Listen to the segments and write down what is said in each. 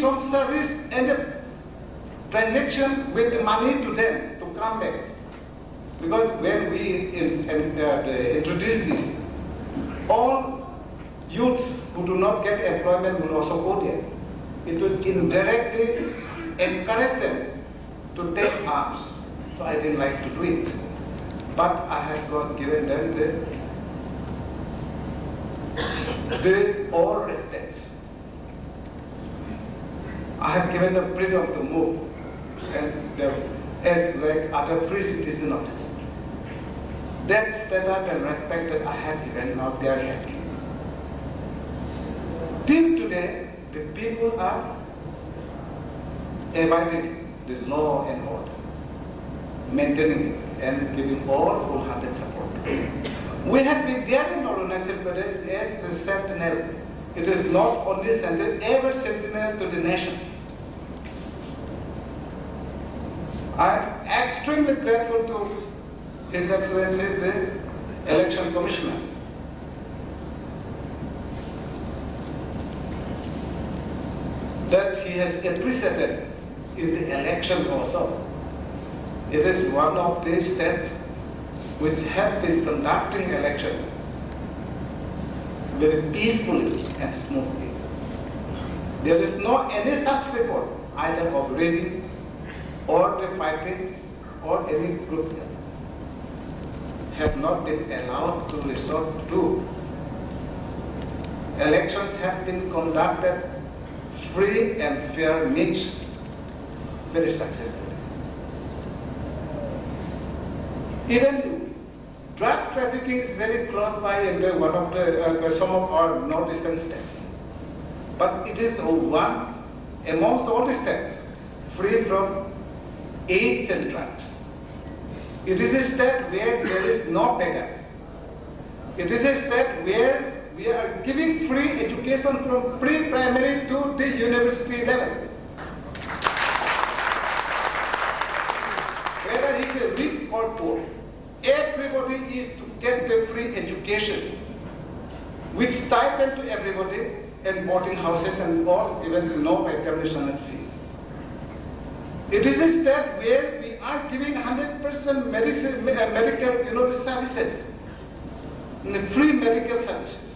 some service and a transaction with the money to them to come back. Because when we introduce this, all youths who do not get employment will also go there. It will indirectly encourage them to take arms. So I didn't like to do it. But I have given them the all respects. I have given them freedom to move and as like other free citizens of the country. That status and respect that I have given, now they are happy. Till today, the people are abiding the law and order, maintaining it and giving all full-hearted support. We have been there in Arunachal Pradesh as a sentinel. It is not only sentinel, ever sentinel to the nation. I am extremely grateful to His Excellency the Election Commissioner. That he has appreciated in the election also. It is one of the states which have been conducting election very peacefully and smoothly. There is no any such report either of raiding or the fighting or any group have not been allowed to resort to. Elections have been conducted free and fair mixed very successfully. Even drug trafficking is very close by in one of the some of our northeastern states. But it is one amongst all the states free from AIDS and drugs. It is a state where there is no beggar. It is a state where we are giving free education from pre-primary to the university level. Whether he is rich or poor, everybody is to get the free education with stipend to everybody and boarding houses and all, even no examination fees. It is a state where we are giving 100% medical the services, free medical services.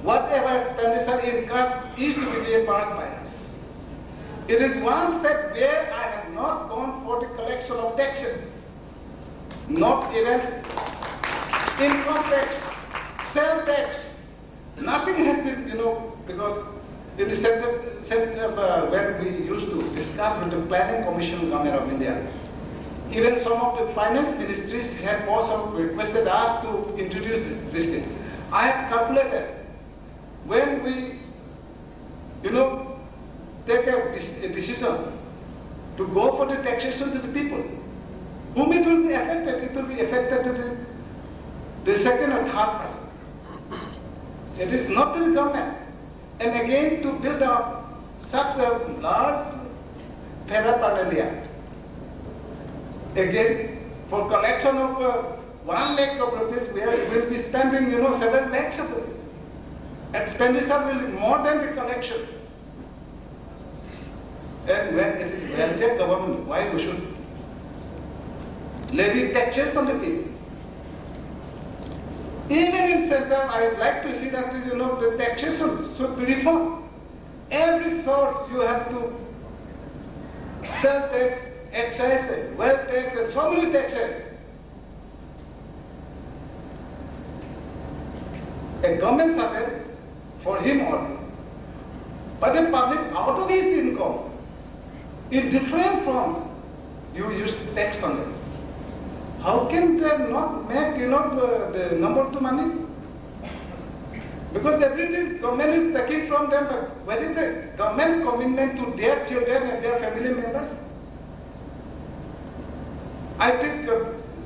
Whatever expenditure incurred is to be reimbursed by us. It is one step where I have not gone for the collection of taxes, not even income tax, sales tax. Nothing has been, because in the center, when we used to discuss with the Planning Commission Government of India, even some of the finance ministries have also requested us to introduce this thing. I have calculated when we, take a decision to go for the taxation to the people, whom it will be affected? It will be affected to the second or third person. It is not to the government. And again, to build up such a large paraphernalia, again, for collection of 1 lakh of rupees, we will be spending, 7 lakhs of rupees. Expenditure will be more than the collection. And when it is welfare government, why we should levy taxes on the people? Even in center, I would like to see that the taxation should be reformed. Every source you have to sell tax, excise, wealth tax, and so many taxes. A government servant for him only, but the public out of his income, in different forms, you use tax on them. How can they not make, the number to money? Because everything government is taking from them, but where is the government's commitment to their children and their family members? I think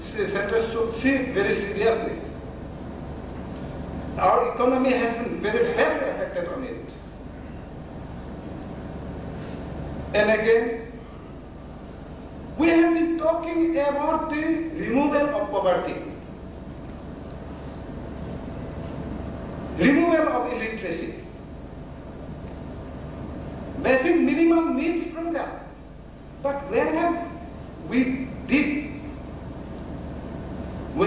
centers should see it very seriously. Our economy has been very badly affected on it. And again, we have been talking about the removal of poverty, removal of illiteracy. basic minimum needs program. But where have we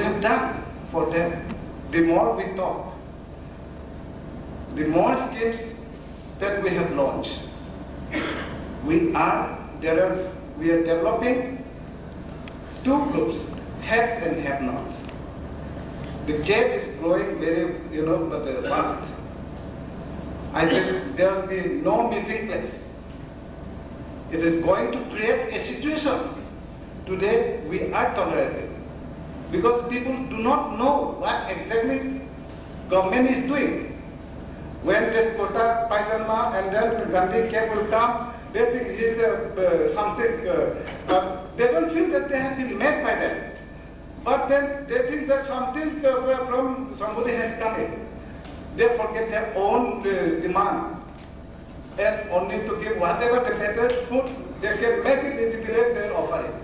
have done for them? The more we talk, the more schemes that we have launched. We are developing two groups, have and have nots. The gap is growing very, fast. I think there will be no meeting place. It is going to create a situation. Today we are tolerating because people do not know what exactly government is doing. When this Kota Pajama and then Gandhi cap will come, they think it is something, they don't feel that they have been made by them. But then they think that something from somebody has come in. They forget their own demand and only to give whatever the better food they can make it in the village, they offer it.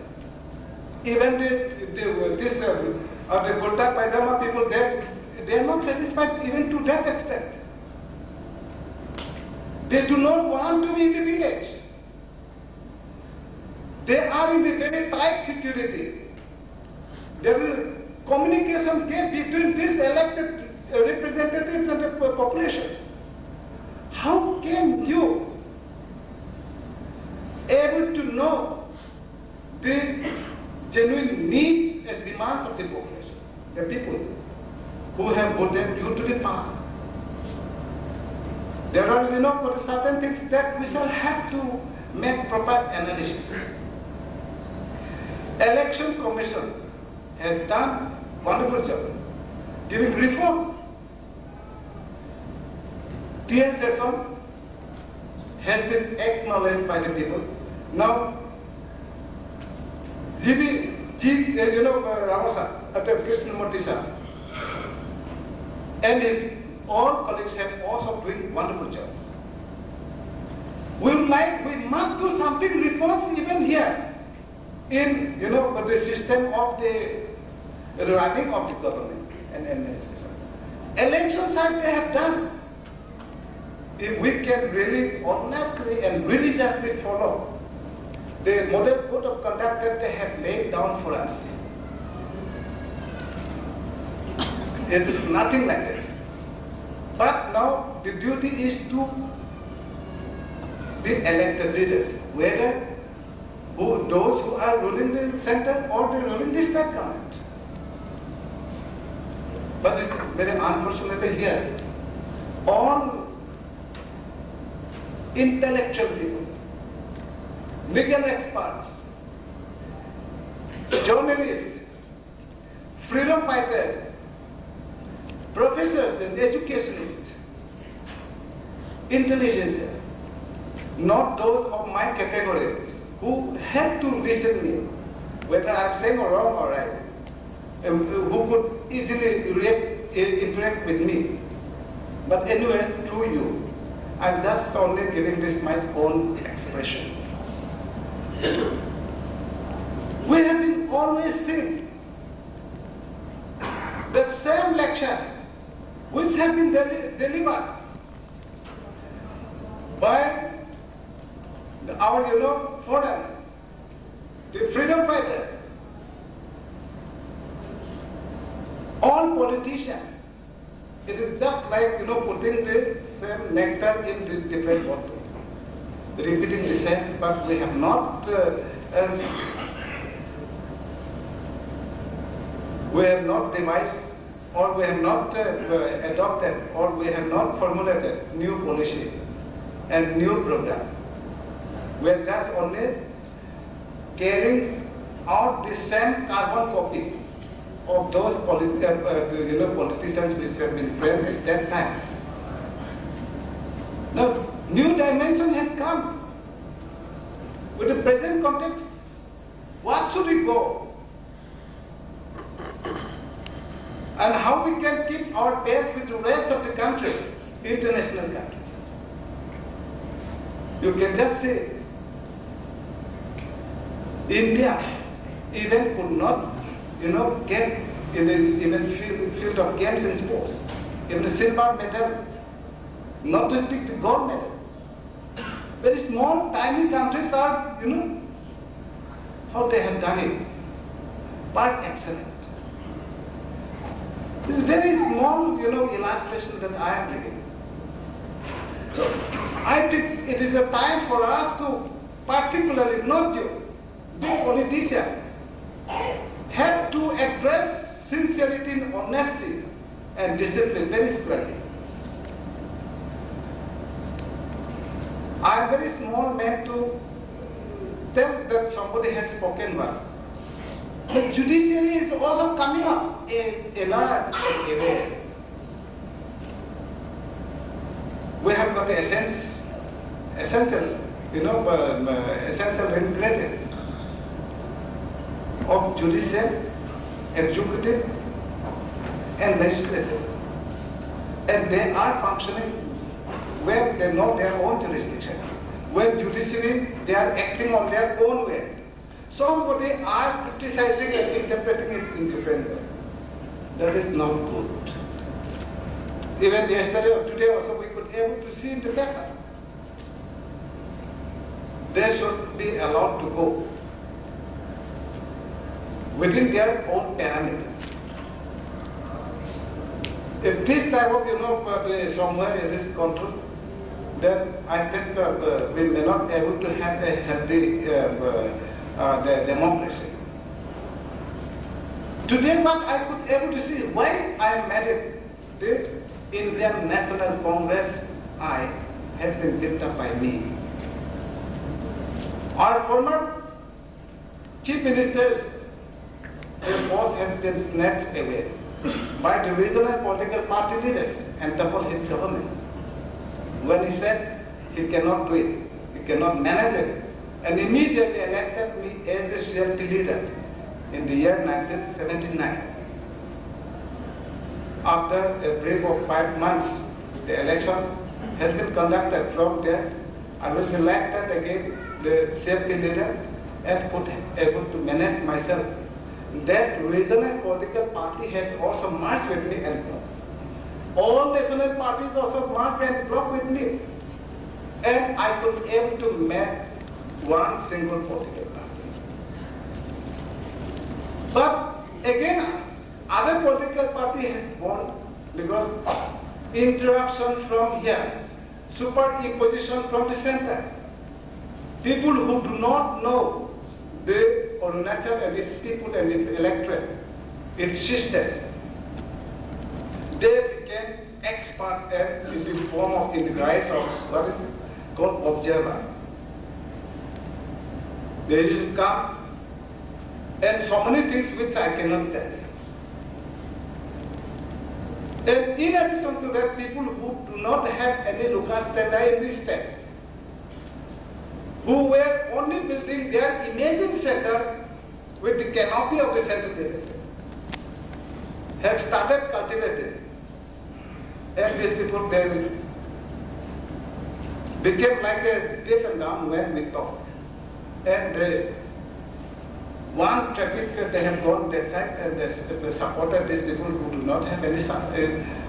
Even the Kurta Pajama people, they are not satisfied even to that extent. They do not want to be in the village. They are in a very tight security. There is a communication gap between these elected representatives and the population. How can you able to know the genuine needs and demands of the population, the people who have voted you to the power? There are, certain things that we shall have to make proper analysis. Election Commission has done wonderful job giving reforms. TN session has been acknowledged by the people. Now, Ramasa, Krishnamurti sir, and his all colleagues have also doing wonderful job. We must do something reforms even here in the system of the running of the government and administration. Elections that they have done. If we can really honestly and religiously follow the model code of conduct that they have laid down for us, it is nothing like that. But now the duty is to the elected leaders, whether those who are ruling the center or the ruling the state government. But it's very unfortunately here, all intellectual people, legal experts, journalists, freedom fighters, professors and educationists, intelligentsia, not those of my category, who had to listen me, whether I am saying wrong or right, who could easily interact with me. But anyway, through you, I am just only giving this my own expression. We have been always seeing the same lecture which has been delivered by our foreigners, the freedom fighters, all politicians. It is just like putting the same nectar in the different bottle, repeating the same, but we have not devised, or we have not adopted, or we have not formulated new policy and new program. We are just only carrying out the same carbon copy of those politicians which have been framed at that time. Now, new dimension has come. With the present context, what should we go? And how we can keep our pace with the rest of the country, international countries. You can just say, India even could not, get in the field of games and sports, even the silver medal, not to speak the gold medal. Very small, tiny countries are, how they have done it. But excellent. This is very small, illustration that I am giving. So, I think it is a time for us to, particularly not you, big politicians, have to address sincerity and honesty and discipline very squarely. I am very small man to tell that somebody has spoken well. The judiciary is also coming up, alert and aware. We have got the essential ingredients of judicial, executive and legislative. And they are functioning where they know their own jurisdiction. When judiciary, they are acting on their own way. Somebody are criticizing and interpreting it in different way. That is not good. Even yesterday or today also we could able to see in the paper. They should be allowed to go within their own parameter. If this type of, somewhere it is controlled, then I think we may not be able to have a healthy the democracy. Today, what I could able to see, why I made it, the Indian National Congress has been built up by me. Our former chief ministers, their post has been snatched away by the regional political party leaders and therefore his government. When he said he cannot do it, he cannot manage it, and immediately elected me as a CLP leader in the year 1979. After a break of 5 months, the election has been conducted. From there, I was elected again the CLP leader and could able to manage myself. That regional political party has also marched with me and blocked. All national parties also marched and blocked with me. And I could able to make one single political party. But again, other political party has won because interruption from here, superimposition from the center. People who do not know the Arunachal and its people and its electorate, its system, they became expert in the form of, in the guise of, what is it called, observer. They used to come and so many things which I cannot tell. And in addition to that, people who do not have any locus standi in this state, who were only building their imagined center with the canopy of the center, have started cultivating. And these people, they became like a deaf and dumb when we talk. And one traffic they have gone that side and they supported these people who do not have any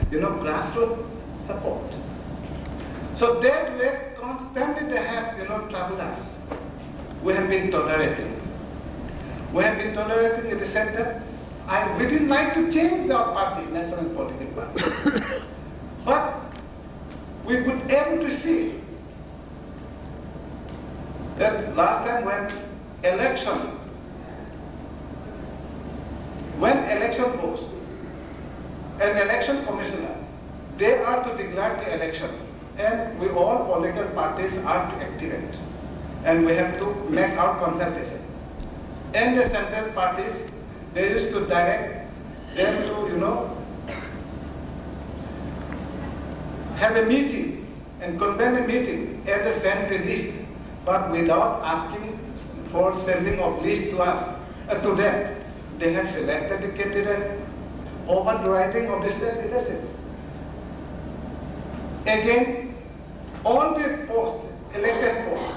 grassroots support. So that way constantly they have troubled us. We have been tolerating. We have been tolerating at the center. We didn't like to change our party, national political party. But we could able to see that last time when election goes, an election commissioner, they are to declare the election, and we all political parties are to activate, and we have to make our consultation. And the central parties, they used to direct them to, have a meeting and convene a meeting and they send the list, but without asking for sending of list to us, to them. They have selected the candidate, overriding of the state leadership. Again, all the posts, elected posts,